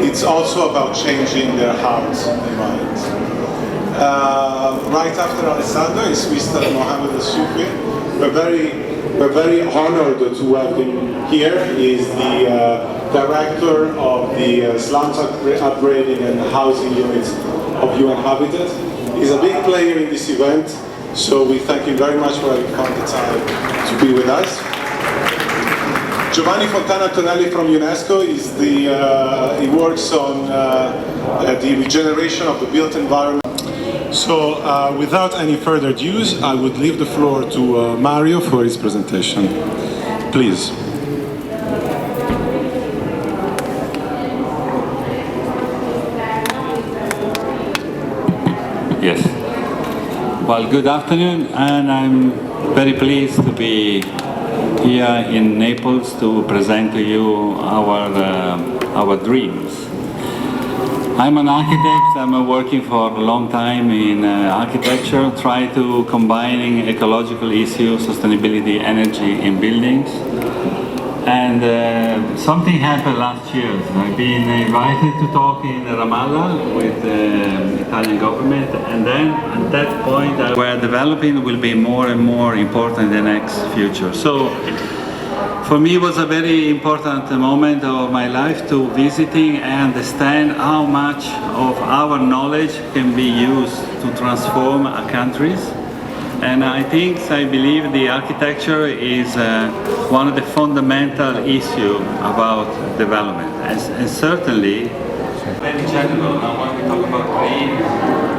it's also about changing their hearts and minds. Right after Alessandro is Mr. Mohammed Al-Sufi. We're very honored to have him here. He's the director of the slums upgrading and housing units of UNRWA. He's a big player in this event, so we thank you very much for having come the time to be with us. Giovanni Fontana Antonelli from UNESCO is he works on the regeneration of the built environment. So without any further ado, I would leave the floor to Mario for his presentation. Please. Yes. Well, good afternoon, and I'm very pleased to be here in Naples to present to you our dreams. I'm an architect. I'm working for a long time in architecture, try to combining ecological issues, sustainability, energy in buildings. And something happened last year. I've been invited to talk in Ramallah with the Italian government, and then at that point where developing will be more and more important in the next future. So for me, it was a very important moment of my life to visiting and understand how much of our knowledge can be used to transform our countries. And I believe the architecture is one of the fundamental issues about development. And certainly, very general. Now when we talk about green,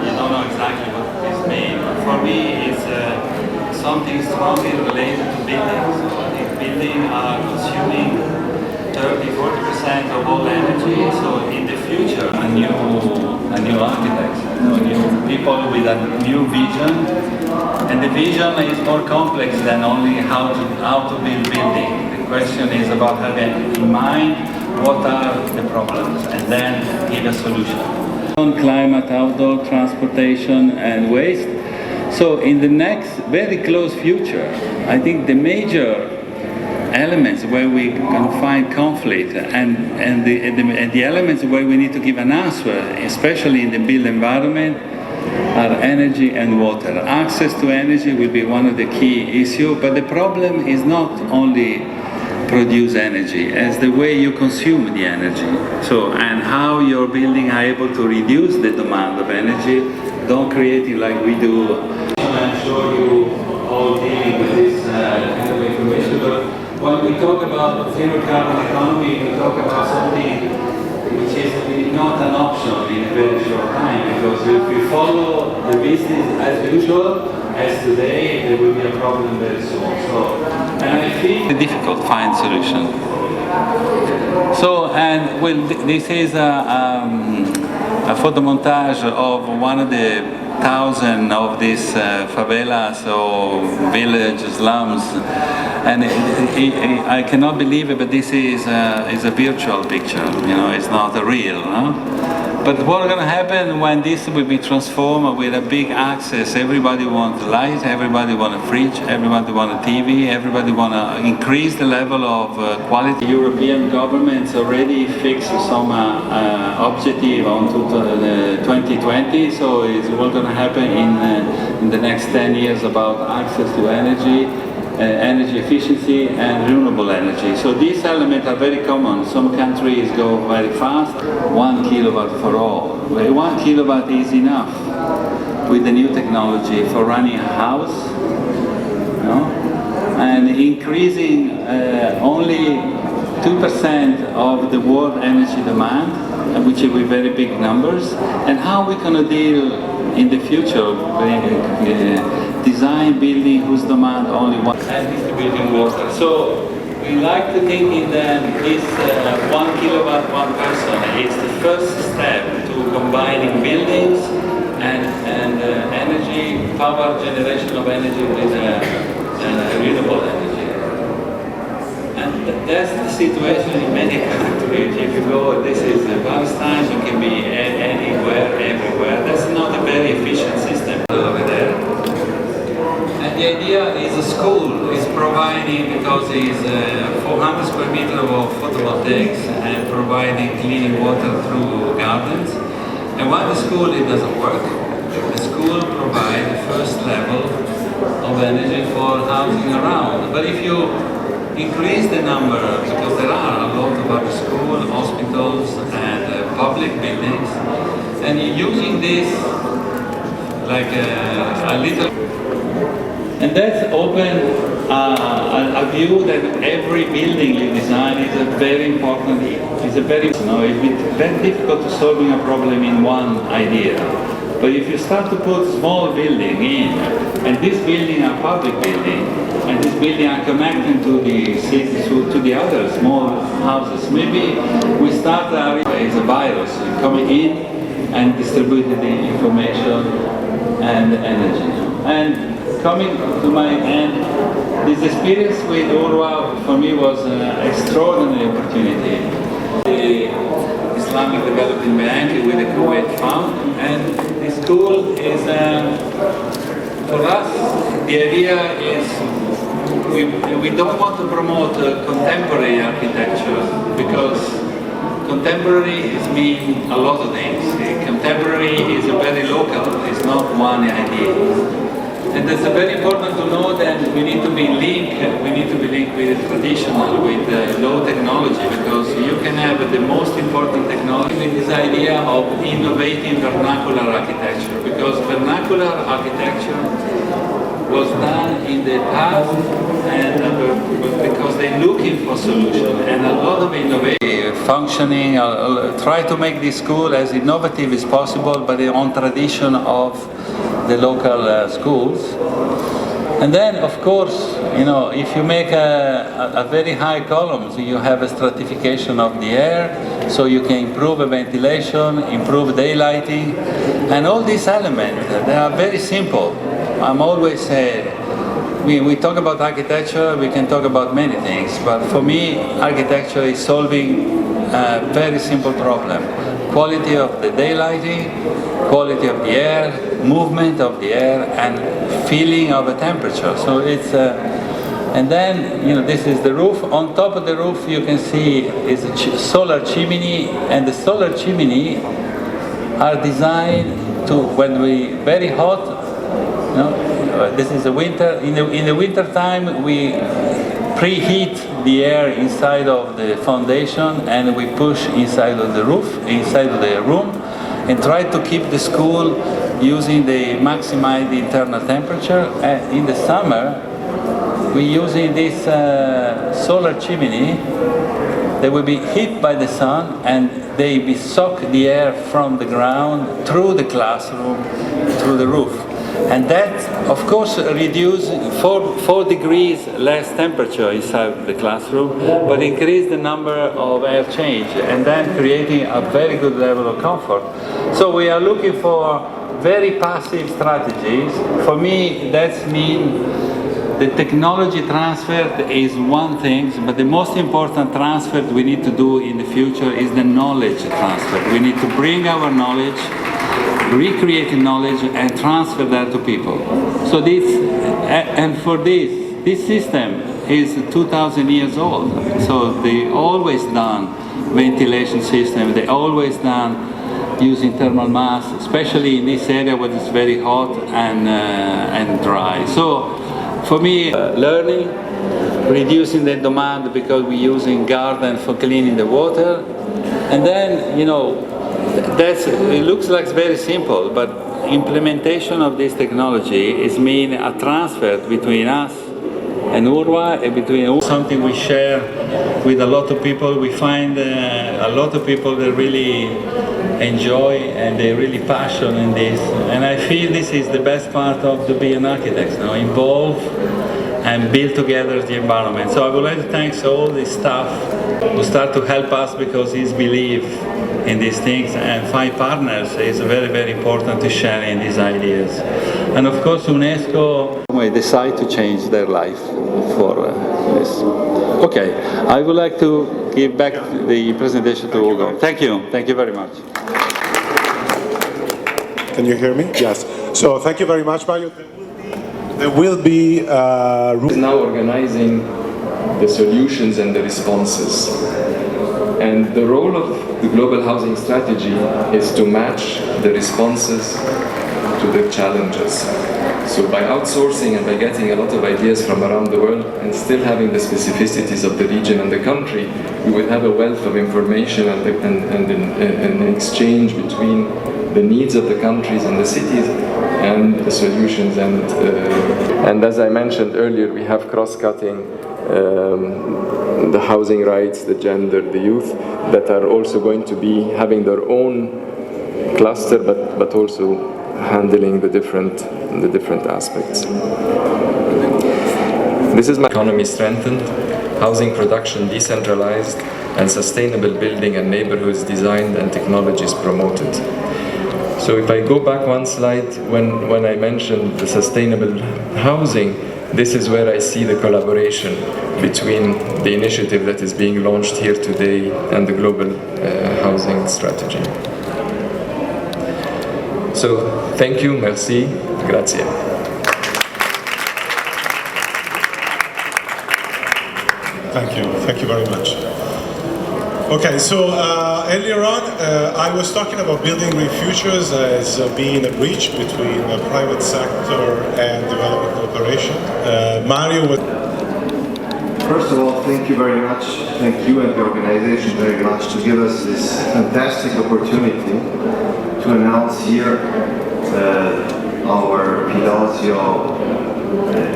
you don't know exactly what this means. For me, it's something strongly related to buildings. Buildings are consuming 30–40% of all energy. So in the future, a new architect, new people with a new vision, and the vision is more complex than only how to build building. The question is about having in mind what are the problems, and then give a solution. On climate, outdoor transportation, and waste. So in the next very close future, I think the major elements where we can find conflict and the elements where we need to give an answer, especially in the built environment, are energy and water. Access to energy will be one of the key issues, but the problem is not only produce energy, as the way you consume the energy. So, and how your building are able to reduce the demand of energy, don't create it like we do. I'm sure you all dealing with this kind of information, but when we talk about zero carbon economy, we talk about something which is not an option in a very short time, because if we follow the business as usual, as today, there will be a problem very soon. So, and I feel it's difficult to find solution. So, and well, this is a photo montage of one of the thousands of these favelas or village slums, and I cannot believe it, but this is a virtual picture. You know, it's not a real. Huh? But what's going to happen when this will be transformed with a big access? Everybody wants light, everybody wants a fridge, everybody wants a TV, everybody wants to increase the level of quality. European governments already fixed some objective on 2020, so it's what's going to happen in the next 10 years about access to energy, energy efficiency and renewable energy. So these elements are very common. Some countries go very fast. 1 kilowatt for all. 1 kilowatt is enough with the new technology for running a house, you know? And increasing only 2% of the world energy demand, which will be very big numbers. And how we going to deal in the future design building whose demand only one and distributing water. So we like to think in this 1 kilowatt, one person is the first step to combining buildings and energy, power generation of energy with renewable energy. And that's the situation in many countries. If you go, this is Palestine, you can be anywhere, everywhere. That's not a very efficient system over there. And the idea is a school is providing, because it's 400 square meters of photovoltaics, and providing clean water through gardens. And while the school, it doesn't work. The school provides the first level of energy for housing around. But if you increase the number, because there are a lot of other schools, hospitals and public buildings, and you're using this like a little, and that's open a view that every building you design is a very important, it's it's very difficult to solving a problem in one idea. But if you start to put small building in, and this building are public building, and this building are connecting to the city, to the other small houses, maybe we start as a virus coming in and distributing the information and energy. And coming to my end, this experience with UNRWA for me was an extraordinary opportunity. The Islamic Development Bank with the Kuwait Fund, and the school is, for us, the idea is we don't want to promote contemporary architecture, because contemporary means a lot of things. Contemporary is very local, it's not one idea. And it's very important to know that we need to be linked with the traditional, with low technology, because you can have the most important technology with this idea of innovating vernacular architecture, because vernacular architecture was done in the past, and because they're looking for solutions, and a lot of innovation. Functioning, try to make this school as innovative as possible, but on tradition of the local schools. And then, of course, you know, if you make a very high columns, you have a stratification of the air, so you can improve the ventilation, improve daylighting, and all these elements, they are very simple. I'm always saying, we talk about architecture, we can talk about many things, but for me, architecture is solving a very simple problem. Quality of the daylighting, quality of the air, movement of the air, and feeling of a temperature. So it's, and then, you know, this is the roof. On top of the roof, you can see is a solar chimney, and the solar chimney are designed to, when we very hot, you know, this is the winter. In the winter time, we preheat the air inside of the foundation, and we push inside of the roof, inside of the room, and try to keep the school using the maximize the internal temperature. And in the summer, we're using this solar chimney. They will be hit by the sun, and they be suck the air from the ground through the classroom, through the roof. And that, of course, reduce 4 degrees less temperature inside the classroom, but increase the number of air change, and then creating a very good level of comfort. So we are looking for very passive strategies. For me, that means the technology transfer is one thing, but the most important transfer we need to do in the future is the knowledge transfer. We need to bring our knowledge, recreating knowledge, and transfer that to people. So this, and for this system is 2,000 years old. So they always done ventilation system. They always done using thermal mass, especially in this area where it's very hot and dry. So for me, learning, reducing the demand because we're using garden for cleaning the water, and then, you know, it looks like very simple, but implementation of this technology is mean a transfer between us and UNRWA, and between something we share with a lot of people. We find a lot of people that really enjoy and they're really passionate in this. And I feel this is the best part of to be an architect, you know, involve and build together the environment. So I would like to thank all the staff who start to help us, because it's believe in these things, and find partners is very, very important to share in these ideas. And of course, UNESCO may decide to change their life for this. Okay, I would like to give back the presentation to Ugo. Thank you very much. Can you hear me? Yes. So thank you very much, Mario. There will be is now organizing the solutions and the responses. And the role of the global housing strategy is to match the responses to the challenges. So by outsourcing and by getting a lot of ideas from around the world and still having the specificities of the region and the country, we will have a wealth of information and an exchange between the needs of the countries and the cities and the solutions. And as I mentioned earlier, we have cross-cutting the housing rights, the gender, the youth, that are also going to be having their own cluster, but also handling the different aspects. This is my economy strengthened, housing production decentralized, and sustainable building and neighborhoods designed and technologies promoted. So if I go back one slide, when I mentioned the sustainable housing, this is where I see the collaboration between the initiative that is being launched here today and the global housing strategy. So, thank you, merci, grazie. Thank you very much. Okay, so earlier on I was talking about building green futures as being a bridge between the private sector and development cooperation. Mario was... First of all, thank you very much. Thank you and the organization very much to give us this fantastic opportunity to announce here our Pilosio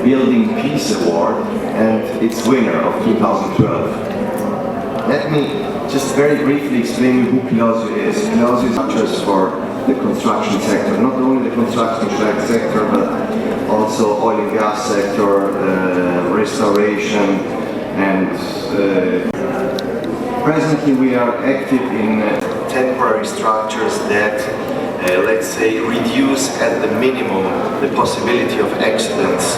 Building Peace Award and its winner of 2012. Let me just very briefly explain who Pilosio is. Pilosio is not just for the construction sector, not only the construction sector, but also oil and gas sector, restoration, and presently we are active in temporary structures that, let's say, reduce at the minimum the possibility of accidents.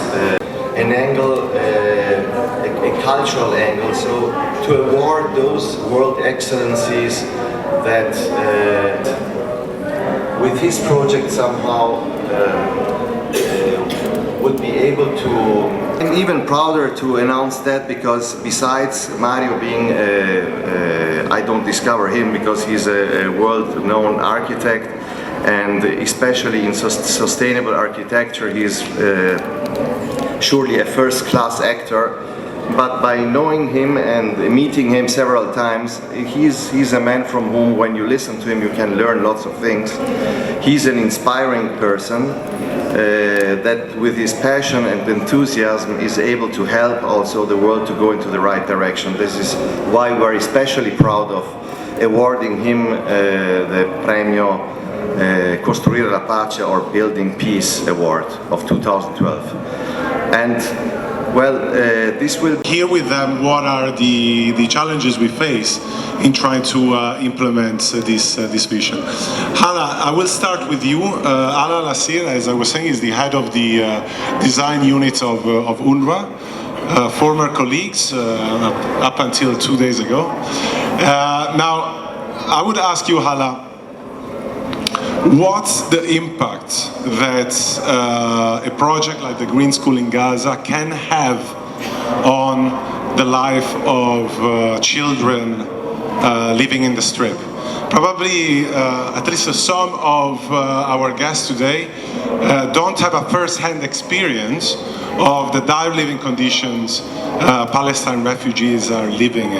An angle, a cultural angle, so to award those world excellencies that with his project somehow would be able to... I'm even prouder to announce that because besides Mario being, I don't discover him because he's a world-known architect, and especially in sustainable architecture he's surely a first-class actor. But by knowing him and meeting him several times, he's a man from whom, when you listen to him, you can learn lots of things. He's an inspiring person that with his passion and enthusiasm is able to help also the world to go into the right direction. This is why we're especially proud of awarding him the Premio Costruire la Pace or Building Peace Award of 2012. And well, this will hear with them what are the challenges we face in trying to implement this vision. Hala, I will start with you. Ala Lassir, as I was saying, is the head of the design unit of UNRWA, former colleagues up until 2 days ago. Now, I would ask you, Hala, what's the impact that a project like the Green School in Gaza can have on the life of children living in the Strip? Probably at least some of our guests today don't have a first-hand experience of the dire living conditions Palestine refugees are living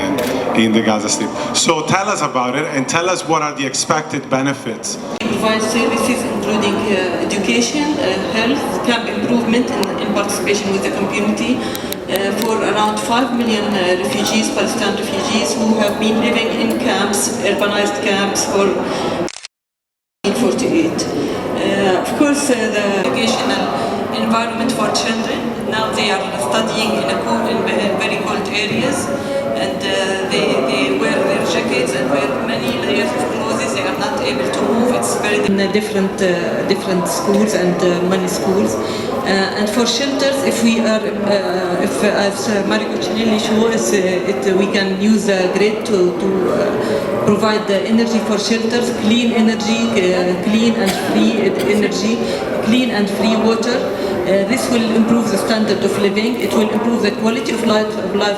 in the Gaza Strip. So tell us about it and tell us what are the expected benefits. Provide services including education, health, camp improvement and participation with the community for around 5 million refugees, Palestinian refugees who have been living in camps, urbanized camps for 1948. Of course, the educational environment for children. Now they are studying in very cold areas, and they wear their jackets and wear many layers of clothes. They are not able to move. It's very in different schools and many schools. And for shelters, if we are, as Mario Cucinella showed us, we can use the grid to provide the energy for shelters, clean energy, clean and free energy, clean and free water. This will improve the standard of living. It will improve the quality of life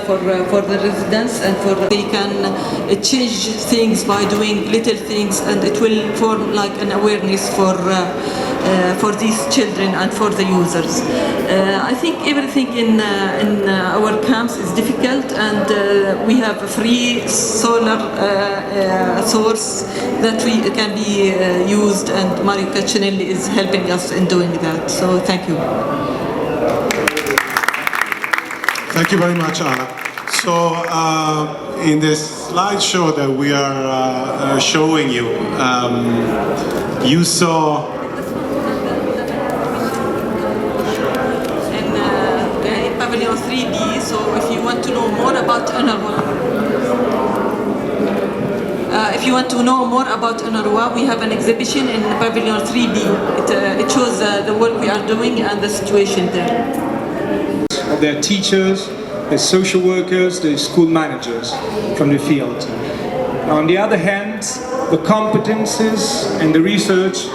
for the residents, and for they can change things by doing little things, and it will form like an awareness for these children and for the users. I think everything in our camps is difficult, and we have a free solar source that can be used, and Mario Cucinella is helping us in doing that. So thank you. Thank you very much, Anna. So in this slideshow that we are showing you, you saw in Pavilion 3B, so if you want to know more about UNRWA, we have an exhibition in Pavilion 3B. It shows the work we are doing and the situation there. Their teachers, the social workers, the school managers from the field. On the other hand, the competences and the research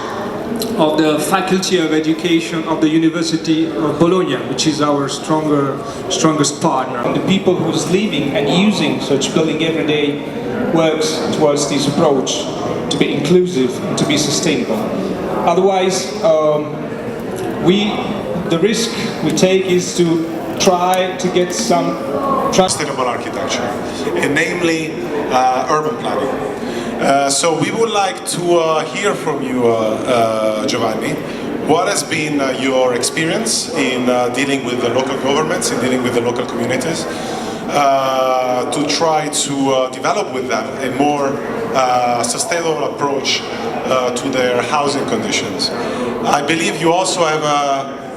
of the Faculty of Education of the University of Bologna, which is our strongest partner. And the people who's living and using such building every day works towards this approach to be inclusive and to be sustainable. Otherwise, the risk we take is to try to get some sustainable architecture, and namely urban planning. So we would like to hear from you, Giovanni. What has been your experience in dealing with the local governments, in dealing with the local communities, to try to develop with them a more sustainable approach to their housing conditions? I believe you also have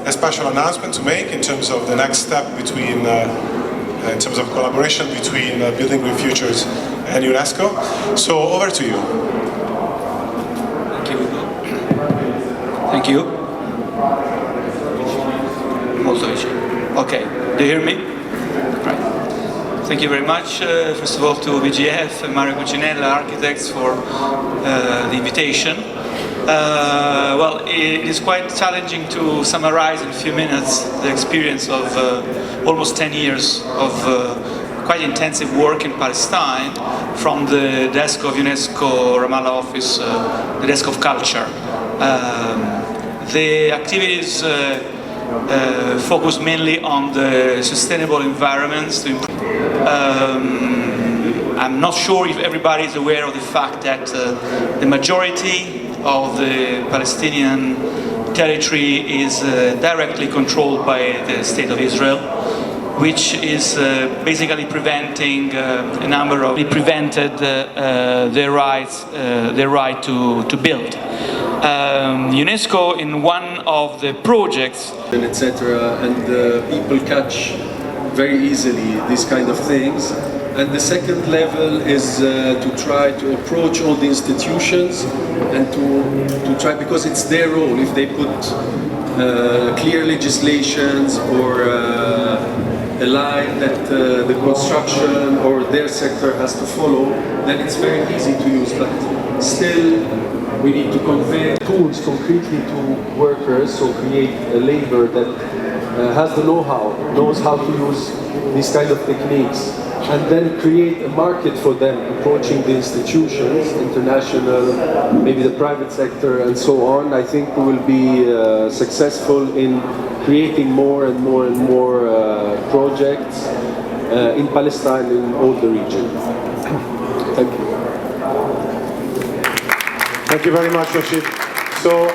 a special announcement to make in terms of the next step between, in terms of collaboration between Building with Futures and UNESCO. So over to you. Thank you. Thank you. Okay, do you hear me? Right. Thank you very much, first of all, to BGF and Mario Cucinella Architects for the invitation. Well, it is quite challenging to summarize in a few minutes the experience of almost 10 years of quite intensive work in Palestine from the desk of UNESCO Ramallah office, the desk of culture. The activities focus mainly on the sustainable environments. I'm not sure if everybody is aware of the fact that the majority of the Palestinian territory is directly controlled by the State of Israel, which is basically preventing a number of their right to build. UNESCO, in one of the projects, etc., and people catch very easily these kind of things. And the second level is to try to approach all the institutions and to try, because it's their role. If they put clear legislations or a line that the construction or their sector has to follow, then it's very easy to use. But still, we need to convey tools concretely to workers, so create a labor that has the know-how, knows how to use these kind of techniques, and then create a market for them, approaching the institutions, international, maybe the private sector, and so on. I think we will be successful in creating more and more and more projects in Palestine, in all the region. Thank you. Thank you very much, Rashid. So,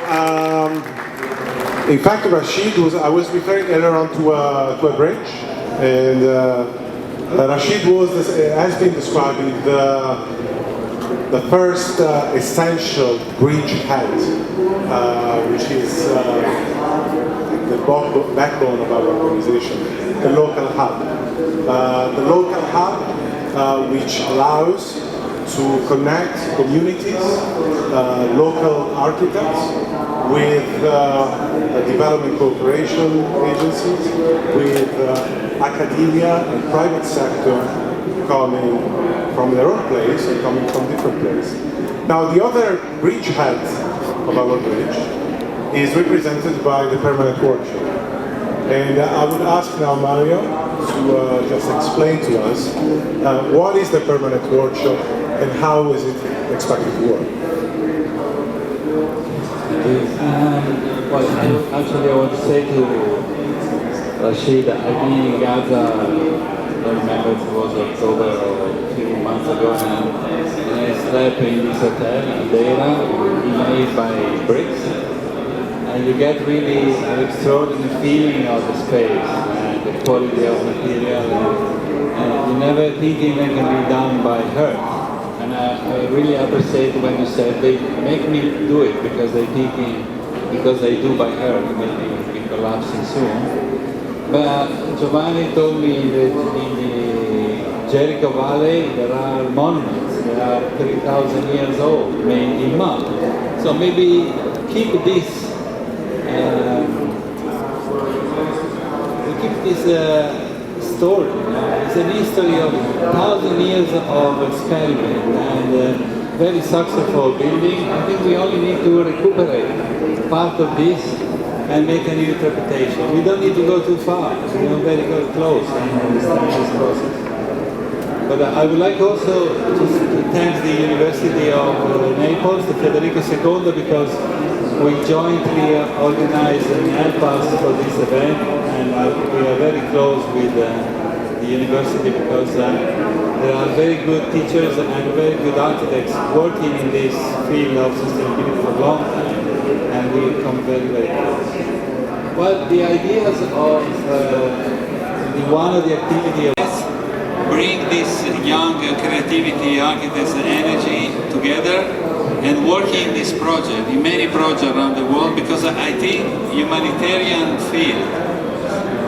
in fact, Rashid I was referring earlier on to a bridge, and Rashid has been describing the first essential bridgehead, which is the backbone of our organization, the local hub. The local hub, which allows to connect communities, local architects, with development cooperation agencies, with academia and private sector coming from their own place and coming from different places. Now, the other bridgehead of our bridge is represented by the permanent workshop. And I would ask now Mario to just explain to us what is the permanent workshop and how is it expected to work? Well, actually I want to say to Rashid, I've been in Gaza, I don't remember if it was October or a few months ago, and I slept in this hotel in Deira, made by bricks, and you get really an extraordinary feeling of the space and the quality of material, and you never think it can be done by hand. And I really appreciate when you said they make me do it because they do by hand, maybe be collapsing soon. But Giovanni told me in the Jericho Valley there are monuments, they are 3,000 years old, made in mud. So maybe keep this story. It's an history of 1,000 years of experiment and very successful building. I think we only need to recuperate part of this and make a new interpretation. We don't need to go too far. Very close and understand this process. But I would like also to thank the University of Naples, the Federico II, because we jointly organized and helped us for this event, and we are very close with the university because there are very good teachers and very good architects working in this field of sustainability for a long time, and we come very, very close. Well, the ideas of one of the activities bring this young creativity, architects, and energy together and working in this project, in many projects around the world, because I think humanitarian field,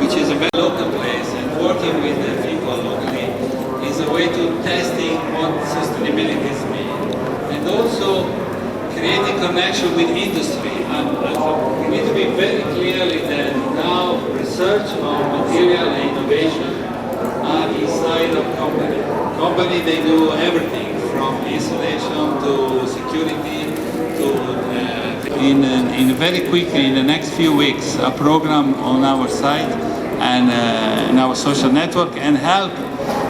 which is a very local place, and working with the people locally is a way to testing what sustainability is mean. And also creating connection with industry. We need to be very clearly that now research on material and innovation are inside of company. Company, they do everything from insulation to security to in very quickly in the next few weeks a program on our site and in our social network and help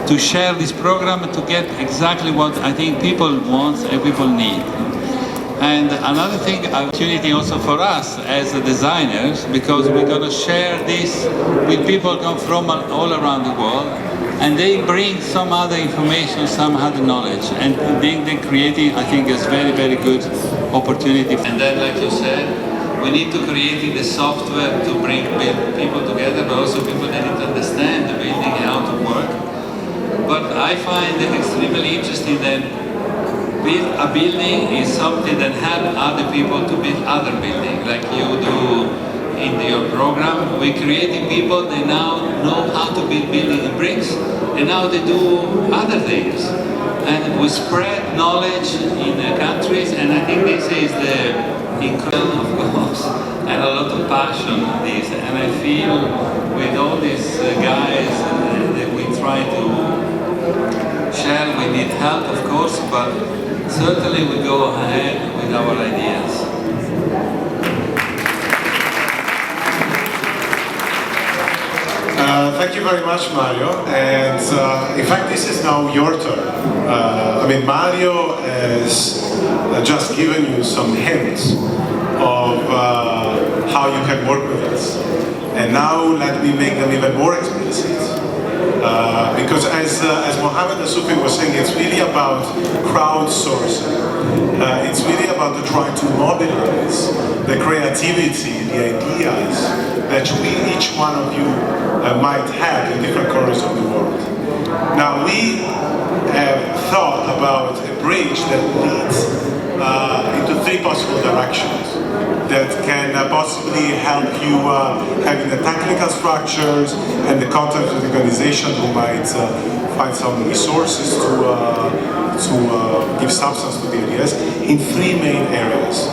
to share this program to get exactly what I think people want and people need. And another thing, opportunity also for us as designers, because we're going to share this with people come from all around the world, and they bring some other information, some other knowledge, and then they're creating, I think, is very, very good opportunity. And then, like you said, we need to create the software to bring people together, but also people that need to understand the building and how to work. But I find it extremely interesting that build a building is something that helps other people to build other buildings, like you do in your program. We're creating people that now know how to build buildings in bricks, and now they do other things. And we spread knowledge in the countries, and I think this is the incredible, of course, and a lot of passion in this. And I feel with all these guys that we try to share, we need help, of course, but certainly we go ahead with our ideas. Thank you very much, Mario. And in fact, this is now your turn. I mean, Mario has just given you some hints of how you can work with us. And now let me make them even more explicit. Because as Mohammed Al-Sufi was saying, it's really about crowdsourcing. It's really about the trying to mobilize the creativity, the ideas that each one of you might have in different corners of the world. Now we have thought about a bridge that leads into three possible directions that can possibly help you having the technical structures and the content of the organization who might find some resources to give substance to the ideas in three main areas.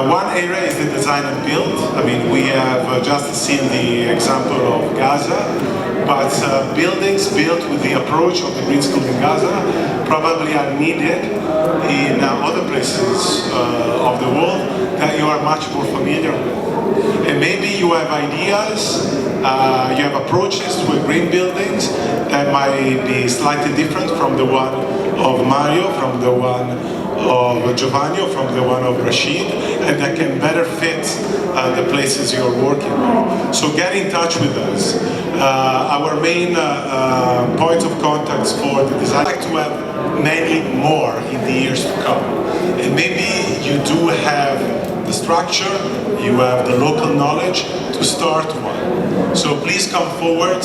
One area is the design and build. I mean, we have just seen the example of Gaza, but buildings built with the approach of the Green School in Gaza probably are needed in other places of the world that you are are much more familiar with. And maybe you have ideas, you have approaches to green buildings that might be slightly different from the one of Mario, from the one of Giovanni, or from the one of Rashid, and that can better fit the places you're working with. So get in touch with us. Our main point of contact for the design, I'd like to have many more in the years to come. And maybe you do have the structure, you have the local knowledge to start one. So please come forward.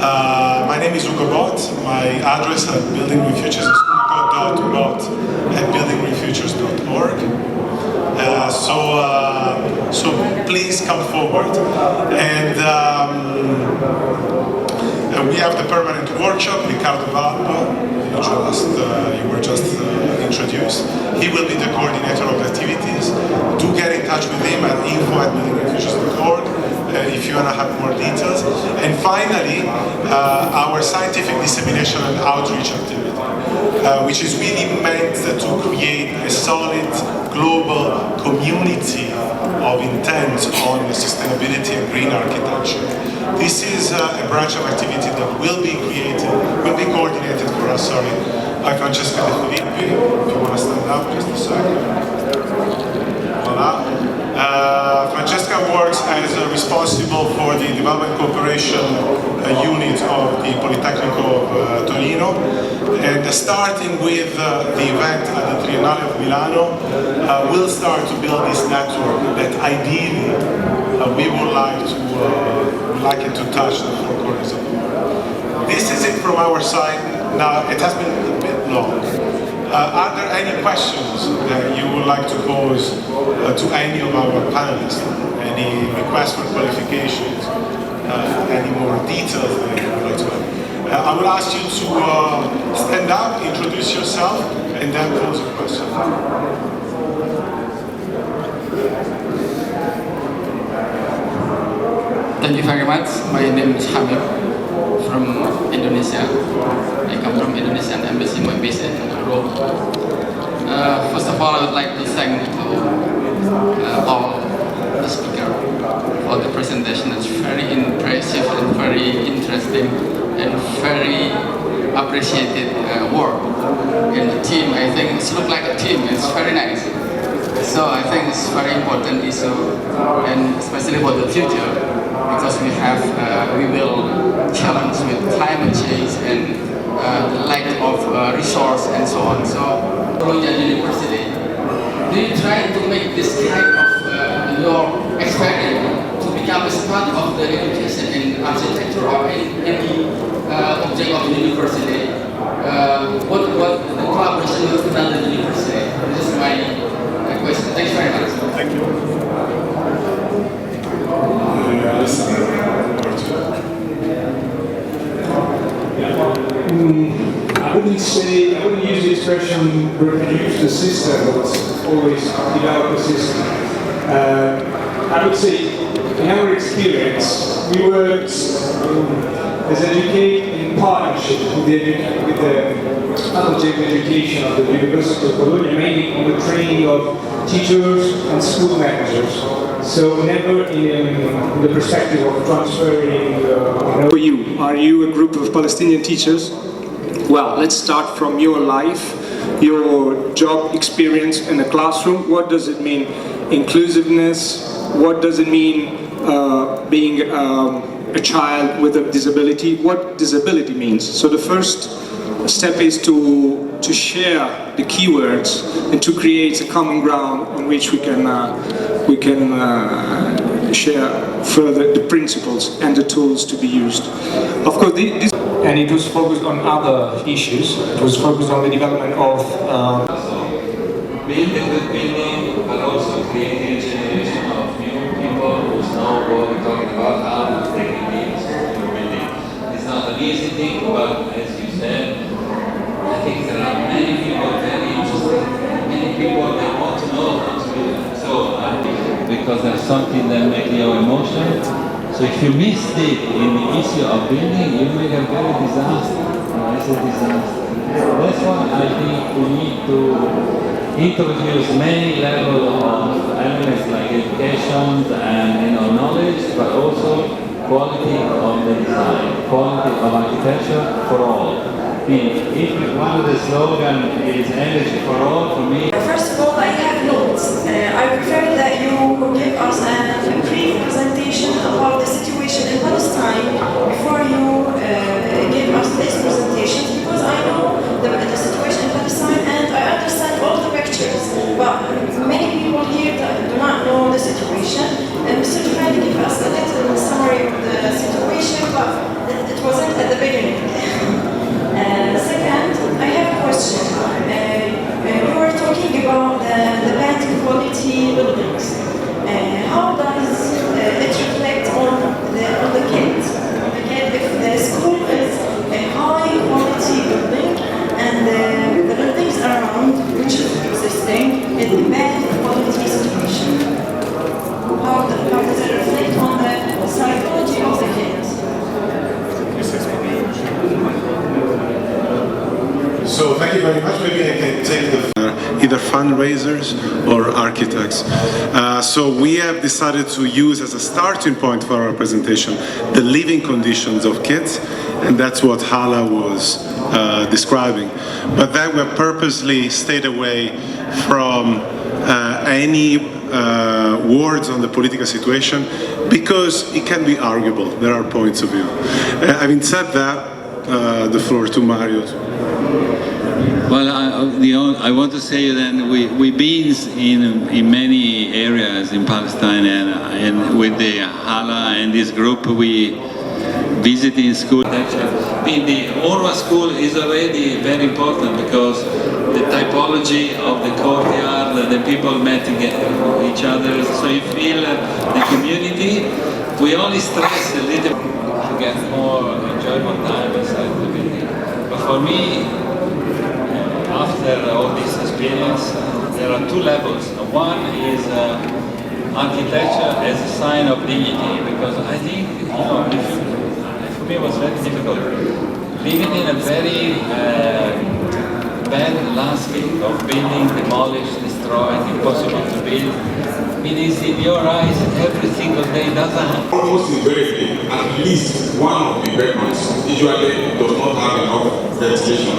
My name is Ugo Bott. My address at Building Green Futures is ugo.bott@buildinggreenfutures.org. So please come forward. And we have the permanent workshop, Riccardo Valpa, you were just introduced. He will be the coordinator of the activities. Do get in touch with him at info@buildinggreenfutures.org if you want to have more details. And finally, our scientific dissemination and outreach activity, which is really meant to create a solid global community of intent on sustainability and green architecture. This is a branch of activity that will be coordinated for us, by Francesca De Filippi. If you want to stand up, just a second. Voila. Francesca works as responsible for the development cooperation unit of the Politecnico of Torino, and starting with the event at the Triennale of Milano, we'll start to build this network that ideally we would like it to touch the four corners of the world. This is it from our side. Now, it has been a bit long. Are there any questions that you would like to pose to any of our panelists? Any requests for qualifications? Any more details that you would like to have? I would ask you to stand up, introduce yourself, and then pose a question. Thank you very much. My name is Habib from Indonesia. I come from Indonesian Embassy, my base in Rome. First of all, I would like to thank all the speaker for the presentation. It's very impressive and very interesting and very appreciated work. And the team, I think it looks like a team. It's very nice. So I think it's very important issue, and especially for the future, because we will challenge with climate change and the lack of resource and so on. So, Bologna University, do you try to make this kind of your experiment to become a part of the education in architecture or in any object of the university? What the collaboration with another university? This is my question. Thank you very much. Thank you. I wouldn't use the expression reproduce the system, but always develop the system. I would say, in our experience, we worked as educate in partnership with the Faculty of Education of the University of Bologna, mainly on the training of teachers and school managers. So never in the perspective of transferring. For you, are you a group of Palestinian teachers? Well, let's start from your life, your job experience in the classroom. What does it mean, inclusiveness? What does it mean being a child with a disability? What disability means? So the first step is to share the keywords and to create a common ground on which we can share further the principles and the tools to be used. Of course, and it was focused on other issues. It was focused on the development of build a good building, but also creating a generation of new people who know what we're talking about, how to take the means to building. It's not an easy thing, but as you said, I think there are many people very interested, many people that want to know how to do it. So, because there's something that makes you emotional. So if you missed it in the issue of building, you make a very disaster. It's a disaster. That's why I think we need to introduce many levels of elements like innovations and knowledge, but also quality of the design, quality of architecture for all. If one of the slogan is energy for all, for me. First of all, I have notes. I prefer that you give us a brief presentation about the situation in Palestine before you give us this presentation, because I know the situation in Palestine and I understand all the pictures, but many people here do not know the situation. And Mr. Giovanni gave us a little summary of the situation, but it wasn't at the beginning. Second, I have a question. You were talking about the bad quality buildings. How does it reflect on the kids? Again, if the school is a high quality building and the buildings around which is existing is a bad quality situation, how does it reflect on the psychology of the kids? So thank you very much. Maybe I can take the either fundraisers or architects. So we have decided to use as a starting point for our presentation the living conditions of kids, and that's what Hala was describing. But then we purposely stayed away from any words on the political situation because it can be arguable. There are points of view. Having said that, the floor to Mario. Well, I want to say that we've been in many areas in Palestine, and with the Hala and this group we visiting school. The UNRWA school is already very important because the typology of the courtyard, the people meeting each other, so you feel the community. We only stress a little to get more enjoyable time inside the building. But for me, after all this experience, there are two levels. One is architecture as a sign of dignity, because I think, for me it was very difficult. Living in a very bad landscape of building, demolished, destroyed, impossible to build. It is in your eyes every single day doesn't happen. Almost invariably, at least one of the bedrooms usually does not have enough ventilation.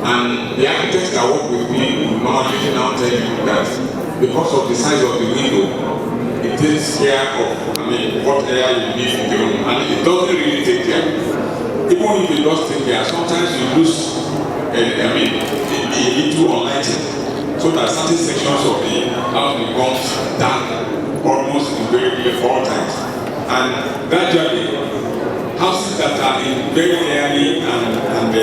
And the architects that work with me will normally now tell you that because of the size of the window, it takes care of, what air you need in the room. And it doesn't really take care. Even if it does take care, sometimes you lose, a little unlighting. So that certain sections of the house becomes dark, almost invariably 4 times. And gradually, houses that are in very early and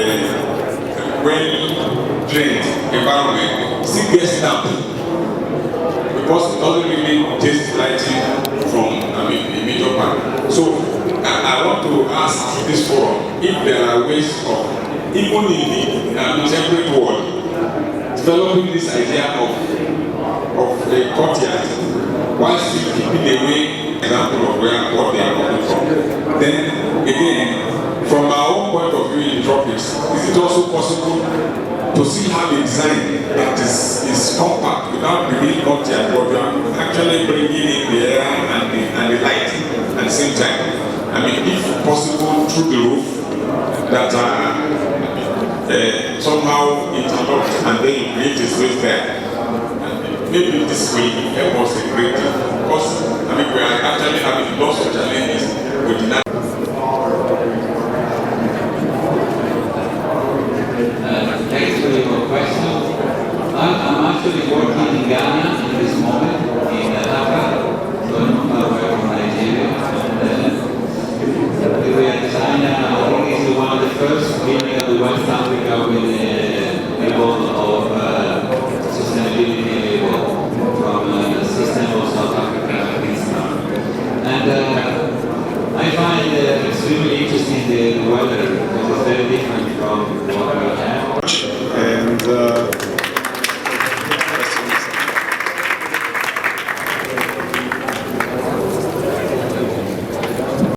well-drained environment still gets damp because it doesn't really taste lighting from a major part. So I want to ask this forum if there are ways of, even in the temperate world, developing this idea of a courtyard while still keeping away example of what they are coming from. Then again, from our own point of view in tropics, is it also possible to still have a design that is compact without the real courtyard, but you are actually bringing in the air and the light at the same time? If possible, through the roof that somehow interlocked and then you create a space there. Maybe this will help us a great deal because we are actually having lots of challenges with the Thanks for your question. I'm actually working in Ghana in the